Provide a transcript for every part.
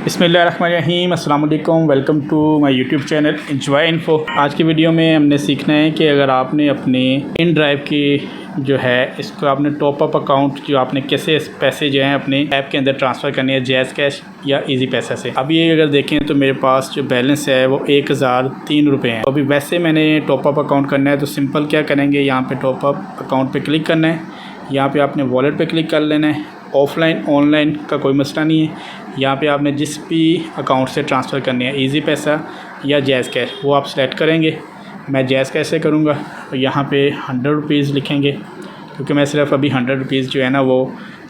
बिस्मिल्लाहिर्रहमानिर्रहीम, अस्सलाम वालेकुम। Welcome to my YouTube channel enjoy info. आज की वीडियो में हमने सीखना है कि अगर आपने अपने इन ड्राइव की जो है इसको आपने टॉप अप अकाउंट जो आपने कैसे पैसे जो हैं अपने ऐप के अंदर ट्रांसफ़र करने हैं, जैज़ कैश या इजी पैसा से। अभी ये अगर देखें तो मेरे पास जो बैलेंस है वो 1003 रुपये हैं। अभी वैसे मैंने टॉप अप अकाउंट करना है तो सिंपल क्या करेंगे, यहाँ पर टॉप अप अकाउंट पर क्लिक करना है। यहाँ पर आपने वॉलेट पर क्लिक कर लेना है। ऑफ़लाइन ऑनलाइन का कोई मसला नहीं है। यहाँ पे आपने जिस भी अकाउंट से ट्रांसफ़र करनी है, इजी पैसा या जैज़ कैश, वो आप सेलेक्ट करेंगे। मैं जैज़ कैश से करूँगा तो यहाँ पे 100 रुपीज़ लिखेंगे, क्योंकि मैं सिर्फ अभी 100 रुपीज़ जो है ना वो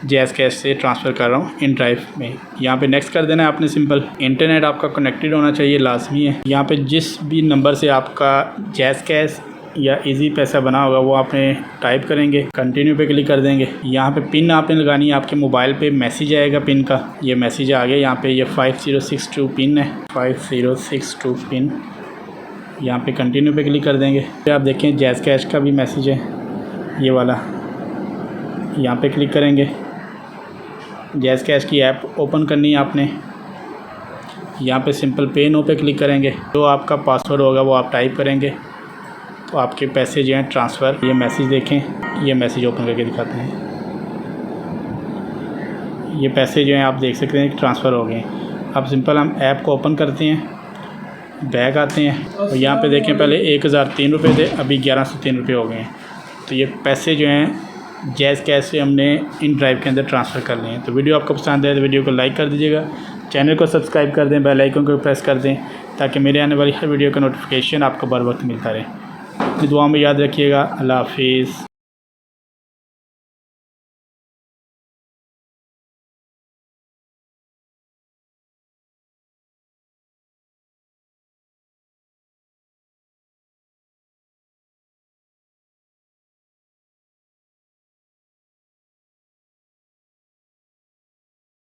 जैज़ कैश से ट्रांसफ़र कर रहा हूँ इन ड्राइव में। यहाँ पे नेक्स्ट कर देना है आपने सिंपल। इंटरनेट आपका कनेक्टेड होना चाहिए, लाजमी है। यहाँ पे जिस भी नंबर से आपका जैज़ कैश या इजी पैसा बना होगा वो आपने टाइप करेंगे, कंटिन्यू पे क्लिक कर देंगे। यहाँ पे पिन आपने लगानी है, आपके मोबाइल पे मैसेज आएगा पिन का। ये मैसेज आ गया, यहाँ पे ये 5062 पिन है, 5062 पिन। यहाँ पे कंटिन्यू पे क्लिक कर देंगे। फिर आप देखें जैज़ कैश का भी मैसेज है, ये वाला। यहाँ पे क्लिक करेंगे, जैज़ कैश की ऐप ओपन करनी है आपने। यहाँ पे सिंपल पे नो पे क्लिक करेंगे। जो आपका पासवर्ड होगा वो आप टाइप करेंगे तो आपके पैसे जो हैं ट्रांसफ़र। ये मैसेज देखें, ये मैसेज ओपन करके दिखाते हैं। ये पैसे जो हैं आप देख सकते हैं ट्रांसफ़र हो गए। अब सिंपल हम ऐप को ओपन करते हैं, बैक आते हैं और यहाँ पे देखें पहले 1003 रुपये थे, अभी 1103 रुपये हो गए हैं। तो ये पैसे जो हैं जैज़ कैश से हमने इन ड्राइव के अंदर ट्रांसफ़र कर लिए हैं। तो वीडियो आपको पसंद है तो वीडियो को लाइक कर दीजिएगा, चैनल को सब्सक्राइब कर दें, बेल आइकन को प्रेस कर दें ताकि मेरे आने वाली हर वीडियो का नोटिफिकेशन आपको बर वक्त मिलता रहे। अपनी दुआ में याद रखिएगा। अल्लाह हाफिज़।